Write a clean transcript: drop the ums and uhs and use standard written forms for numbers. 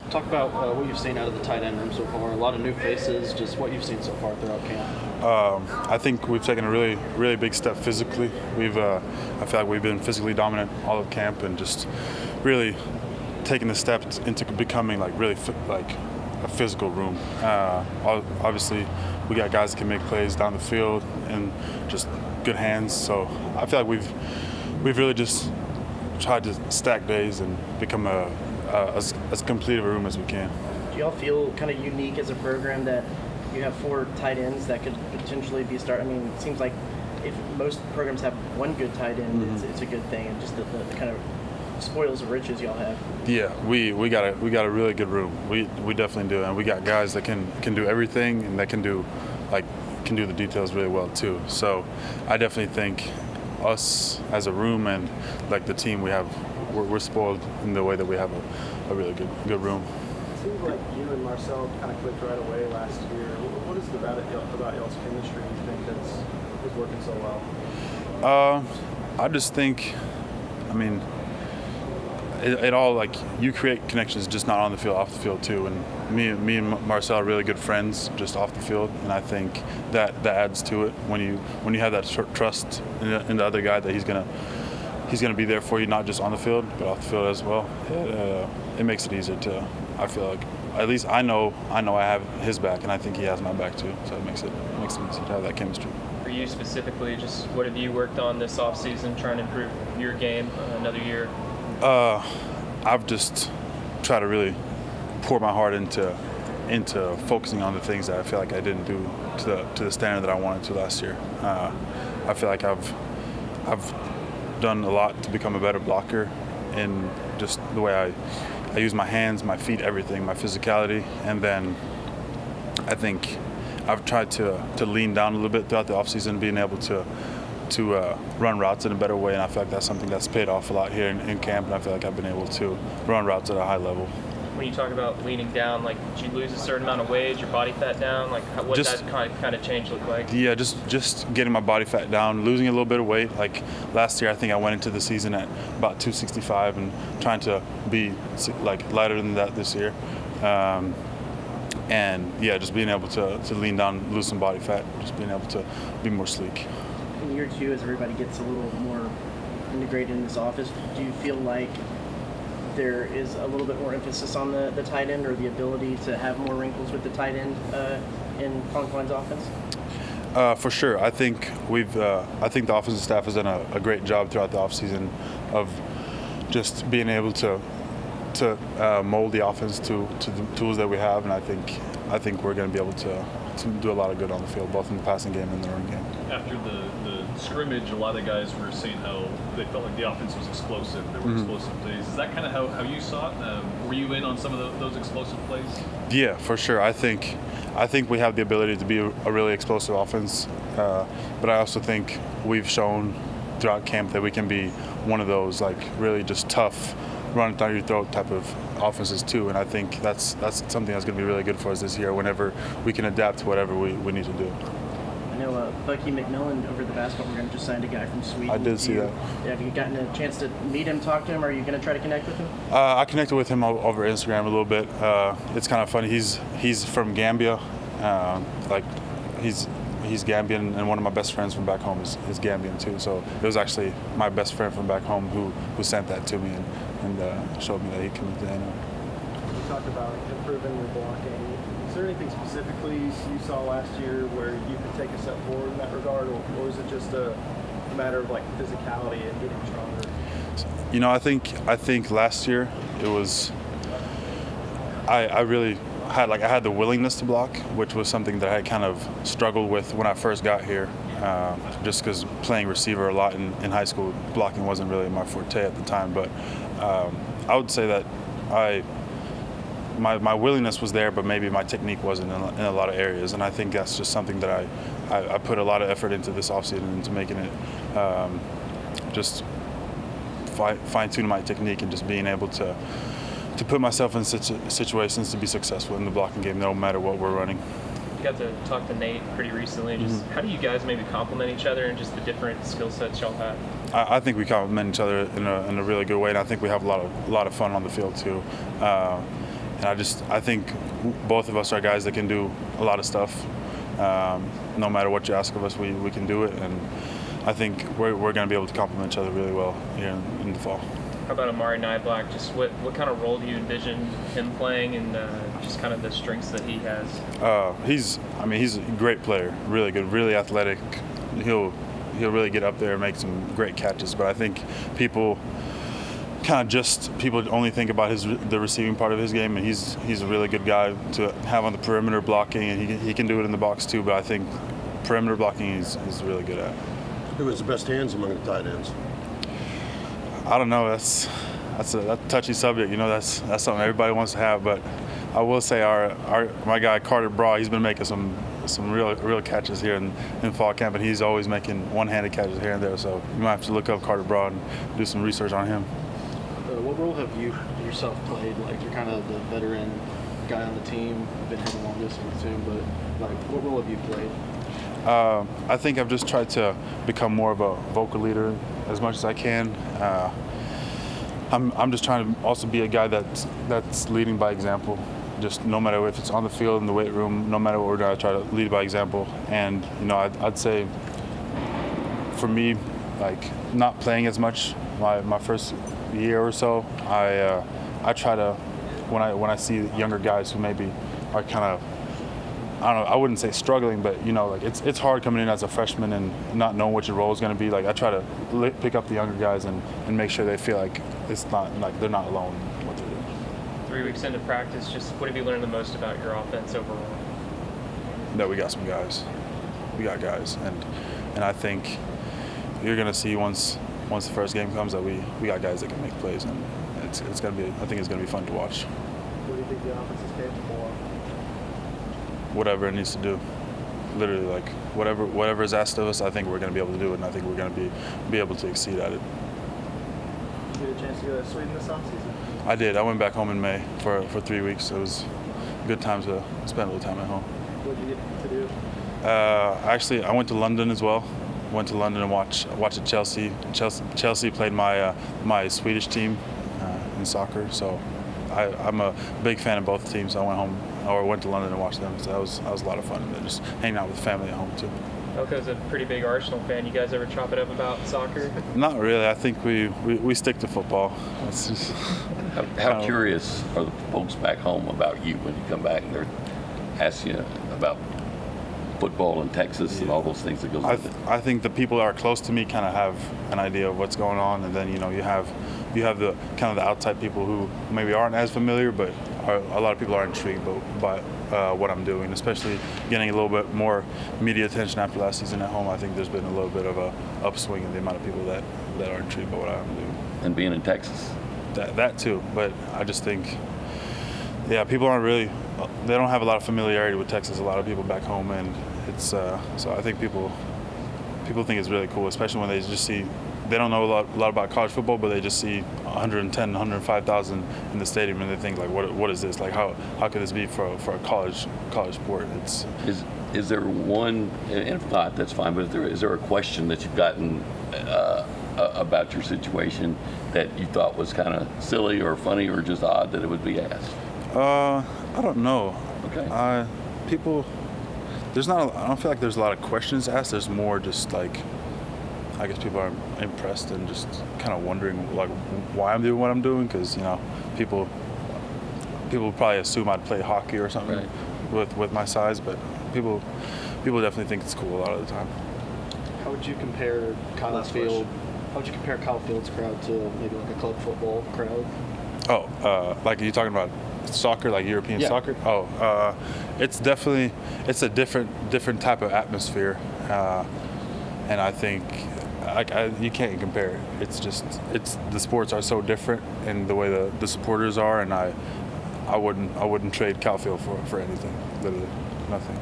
Talk about what you've seen out of the tight end room so far. A lot of new faces, just what you've seen so far throughout camp. I think we've taken a really, really big step physically. I feel like we've been physically dominant all of camp and just really taking the step into becoming really a physical room. Obviously, we got guys that can make plays down the field and just good hands. So I feel like we've really just tried to stack days and become as complete of a room as we can. Do y'all feel kind of unique as a program that you have 4 tight ends that could potentially be I mean, it seems like if most programs have one good tight end, it's a good thing, and just the kind of spoils of riches y'all have. Yeah, we got a really good room. We definitely do, and we got guys that can do everything and that can do the details really well too. So I definitely think us as a room and the team we're spoiled in the way that we have a really good room. It seems like you and Marcel kind of clicked right away last year. What is it about y'all's chemistry you think is working so well? I just think, it all you create connections just not on the field, off the field too. And me and Marcel are really good friends just off the field, and I think that adds to it when you have that trust in the other guy that he's gonna be there for you, not just on the field but off the field as well. It makes it easier to. I feel like at least I know I have his back, and I think he has my back too. So it makes it easier to have that chemistry. For you specifically, just what have you worked on this offseason trying to improve your game another year? I've just tried to really pour my heart into focusing on the things that I feel like I didn't do to the standard that I wanted to last year. I feel like I've done a lot to become a better blocker in just the way I use my hands, my feet, everything, my physicality, and then I think I've tried to lean down a little bit throughout the offseason, being able to run routes in a better way, and I feel like that's something that's paid off a lot here in camp, and I feel like I've been able to run routes at a high level. When you talk about leaning down, did you lose a certain amount of weight, your body fat down? What did that kind of change look like? Yeah, just getting my body fat down, losing a little bit of weight. Last year, I think I went into the season at about 265 and trying to be lighter than that this year. And yeah, just being able to lean down, lose some body fat, just being able to be more sleek. In year 2, as everybody gets a little more integrated in this office, do you feel like there is a little bit more emphasis on the tight end, or the ability to have more wrinkles with the tight end in Conkline's offense? For sure. I think I think the offensive staff has done a great job throughout the offseason of just being able to mold the offense to the tools that we have, and I think we're going to be able to do a lot of good on the field, both in the passing game and the run game. After the scrimmage, a lot of the guys were saying how they felt like the offense was explosive. There were explosive plays. Is that kind of how you saw it? Were you in on some of those explosive plays? Yeah, for sure. I think we have the ability to be a really explosive offense, but I also think we've shown throughout camp that we can be one of those really just tough, run down your throat type of offenses too, and I think that's something that's going to be really good for us this year whenever we can adapt to whatever we need to do. I know Bucky McMillan over the basketball program just signed a guy from Sweden. I did see that. Have you gotten a chance to meet him, talk to him? Are you going to try to connect with him? I connected with him over Instagram a little bit. It's kind of funny. He's from Gambia. He's Gambian, and one of my best friends from back home is Gambian too. So it was actually my best friend from back home who sent that to me and showed me that he can do that. You talked about improving your blocking. Is there anything specifically you saw last year where you could take a step forward in that regard, or is it just a matter of physicality and getting stronger? I think last year it was. I really I had the willingness to block, which was something that I kind of struggled with when I first got here, just because playing receiver a lot in high school, blocking wasn't really my forte at the time. But I would say that my willingness was there, but maybe my technique wasn't in a lot of areas, and I think that's just something that I put a lot of effort into this offseason, into making it just fine-tuning my technique and just being able to put myself in situations to be successful in the blocking game, no matter what we're running. You got to talk to Nate pretty recently. Just how do you guys maybe complement each other and just the different skill sets y'all have? I think we complement each other in a really good way, and I think we have a lot of fun on the field too. I think both of us are guys that can do a lot of stuff. No matter what you ask of us, we can do it, and I think we're going to be able to complement each other really well here in the fall. How about Amari Niblack? Just what kind of role do you envision him playing, and just kind of the strengths that he has? He's a great player, really good, really athletic. He'll really get up there and make some great catches. But I think people only think about the receiving part of his game, and he's a really good guy to have on the perimeter blocking, and he can do it in the box too. But I think perimeter blocking he's really good at. Who has the best hands among the tight ends? I don't know. That's a touchy subject. That's something everybody wants to have. But I will say my guy Carter Braw, he's been making some real catches here in fall camp, and he's always making one-handed catches here and there. So you might have to look up Carter Braw and do some research on him. What role have you yourself played? Like, you're kind of the veteran guy on the team, been here the longest on the team, but like, what role have you played? I think I've just tried to become more of a vocal leader as much as I can. I'm just trying to also be a guy that's leading by example. Just no matter if it's on the field, in the weight room, no matter what we're doing, I try to lead by example. And I'd say for me, like not playing as much my first year or so, I try to when I see younger guys who maybe are kind of, I don't know, I wouldn't say struggling, but like it's hard coming in as a freshman and not knowing what your role is going to be. Like I try to pick up the younger guys and make sure they feel like it's not like they're not alone in what they're doing. 3 weeks into practice, just what have you learned the most about your offense overall? That we got some guys. We got guys, and I think you're going to see once the first game comes that we got guys that can make plays, and it's going to be. I think it's going to be fun to watch. What do you think the offense is capable of? Whatever it needs to do, literally, like whatever is asked of us, I think we're going to be able to do it, and I think we're going to be able to exceed at it. Did you get a chance to go to Sweden this offseason? I did. I went back home in May for 3 weeks. It was a good time to spend a little time at home. What did you get to do? Actually, I went to London as well. Went to London and watched Chelsea. Chelsea played my Swedish team in soccer, so I'm a big fan of both teams. So I went to London and watched them. So that was a lot of fun. And just hanging out with the family at home too. Elko's a pretty big Arsenal fan. You guys ever chop it up about soccer? Not really. I think we stick to football. It's just, How curious are the folks back home about you when you come back and they're asking you about football in Texas and all those things that goes with it? I think the people that are close to me kind of have an idea of what's going on, and then you have the kind of the outside people who maybe aren't as familiar, but a lot of people are intrigued by what I'm doing, especially getting a little bit more media attention after last season at home. I think there's been a little bit of a upswing in the amount of people that are intrigued by what I'm doing. And being in Texas? That too, but I just think, people aren't really, they don't have a lot of familiarity with Texas, a lot of people back home, and it's, so I think people think it's really cool, especially when they just see, they don't know a lot about college football, but they just see 110, 105,000 in the stadium, and they think like, what is this? Like, how could this be for a college sport? It's Is there one, and if not, that's fine, but is there a question that you've gotten about your situation that you thought was kind of silly or funny or just odd that it would be asked? I don't know. Okay. I don't feel like there's a lot of questions asked. There's more just like, I guess people are impressed and just kind of wondering like why I'm doing what I'm doing, because people probably assume I'd play hockey or something with my size, but people definitely think it's cool a lot of the time. How would you compare Kyle Field? How would you compare Kyle Field's crowd to maybe like a club football crowd? Like, are you talking about soccer, like European soccer? It's a different type of atmosphere, and I think you can't compare it. It's the sports are so different in the way the supporters are, and I wouldn't trade Kyle Field for anything, literally nothing.